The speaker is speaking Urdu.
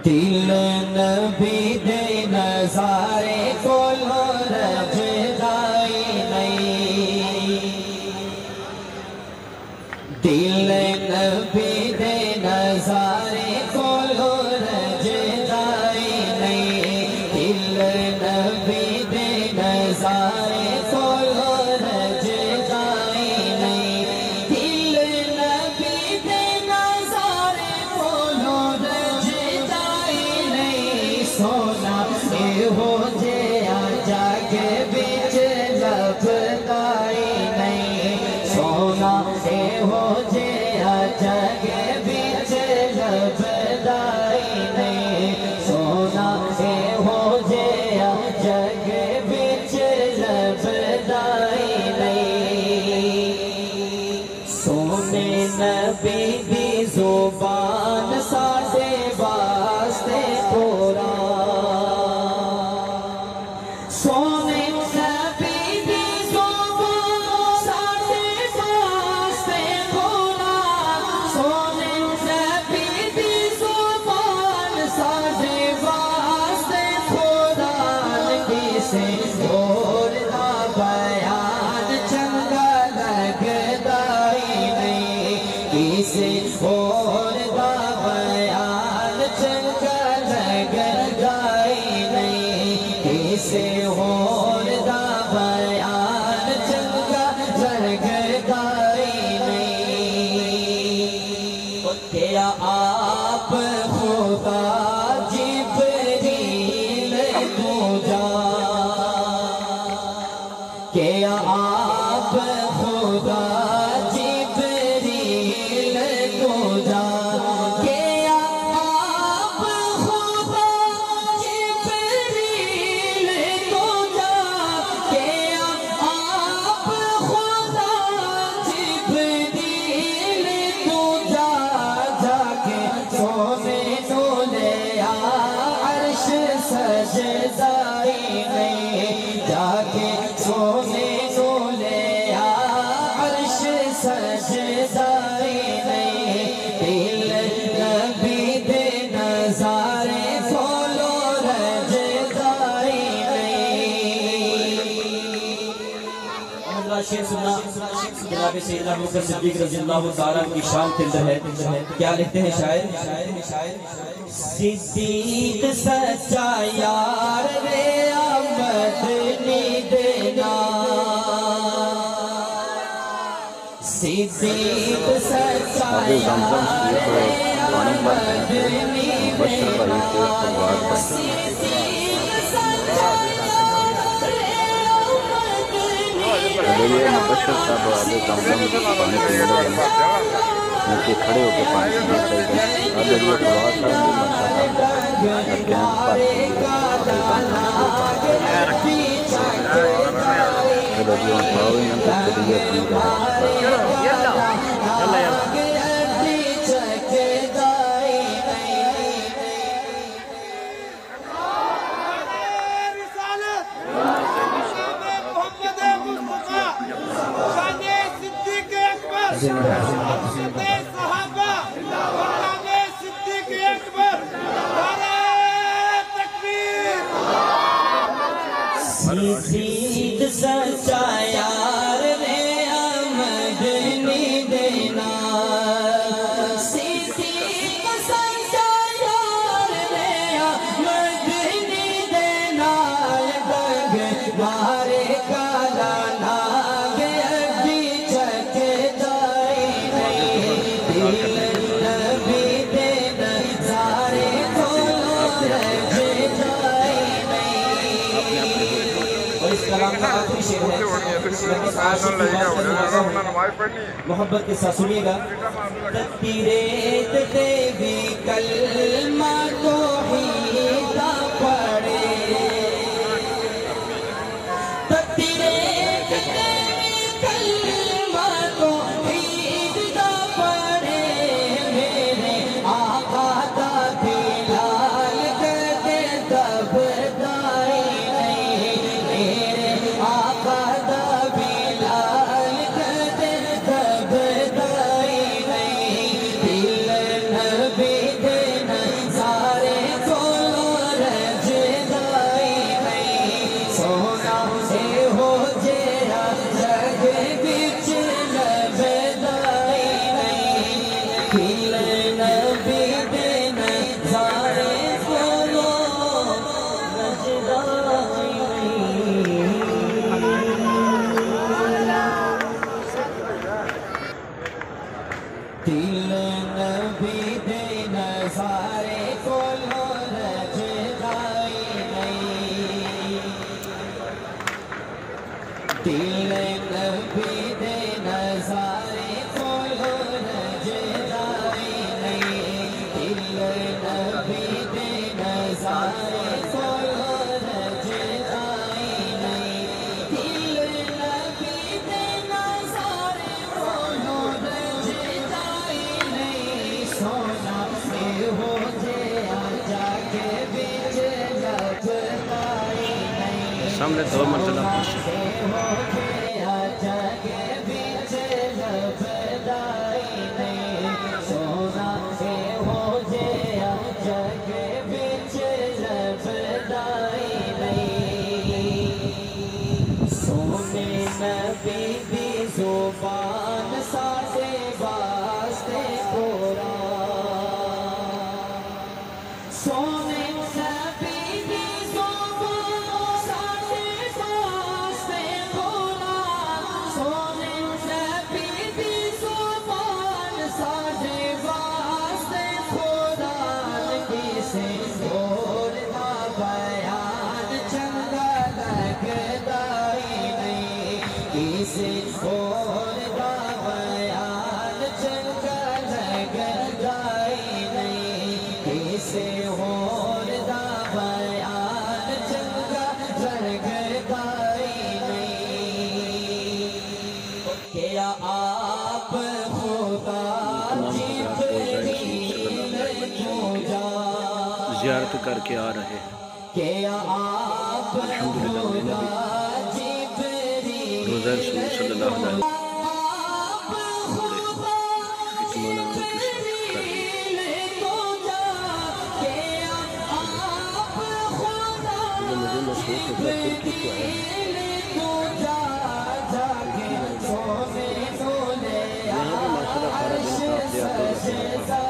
دل نبی دے نظارے کولو رجدائی نہیں دل نبی دے نظارے کولو رجدائی نہیں دل نبی دے نظارے کولو رجدائی نہیں دل نبی دے نظارے کولو رجدائی نہیں سونا اے ہو جیا جگ بچ لبدائی نہیں سونا اے ہو جیا جگ بچ لبدائی نہیں سونا اے ہو جیا جگ بچ لبدائی نہیں سونے نبی دی زبان ساڈے واسطے قرآن سونے نبی دی زبان ساڈے واسطے قرآن سونے نبی دی زبان ساڈے واسطے قرآن کسے اور دا بیان چنگا لگدا ہی نہیں کسے اور دا بیان چنگا لگدا ہی نہیں کسے اور دا بیان چنگا لگدا ہی نہیں کیا آپ خدا جبریل تو جا کیا آپ خدا جبریل تو جا کیا آپ خدا جبریل تو جا کیا آپ خدا جبریل تو جا جا کے سونے تو لے آ عرش سجدائی نہیں جا کے سونے تو لے آ عرش سجدائی نہیں دل نبی دے نظارے کولو رجدائی نہیں اگلا شعر سننا جناب سیدنا ابوبکر صدیق رضی اللہ تعالیٰ کی شان کے اندر ہے کیا لکھتے ہیں شاعر صدیق سچا یار رے مدنی دینا صدیق سچا یار رے مدنی دینا صدیق سچا یار رے مدنی مبشر صاحب آگے زمزم پانی پینے لگے نیچے کھڑے ہو کے پانی پینا چاہیے آگے یہ قرآن صاحب بھی صدیق سچا یار رے مدنی دینا صدیق سچا یار رے مدنی دینا دگ مارے کالا ناگ ابھی چکدائی نہیں دل نبی دے نظارے کولو رجدائی اور اس کلام کا آخری شعر ہے محبت کے ساتھ سنیے گا تیرے دیوی کلمہ توحید پڑھے تیرے دیوی کلمہ توحید پڑھے میرے آقا دا بلال کدے دبدائی نہیں میرے آقا دا بلال کدے دبدائی نہیں دل نبی دے نظارے کو رجدائی نہیں دل نبی دے نظارے کو رجدائی نہیں دل نبی دے نظارے کو رجدائی نہیں دل نبی دے نظارے کو رجدائی نہیں سونا سے ہو جیا جا کے بچ لبدائی نہیں سامنے 2 مرتبہ پوچھیں ہو گیا جگ بچ لبدائی نہیں سونا سے ہو گیا جگ بچ لبدائی نہیں سونے نبی دی زبان ساڈے واسطے قرآن سونے نبی دی زبان ساڈے واسطے قرآن سونے نبی دی زبان ساڈے واسطے قرآن کسے اور دا بیان چنگا لگدا ہی نہیں کسے اور دا بیان چنگا لگدا ہی نہیں کسے اور دا بیان چنگا لگدا ہی نہیں کیا آپ خدا جبریل کو جا زیارت کر کے آ رہے ہیں کیا آپ الحمدللہ خدا جبریل روزہ رسول صلی اللہ علیہ وسلم مجھے محسوس ہوتا ہے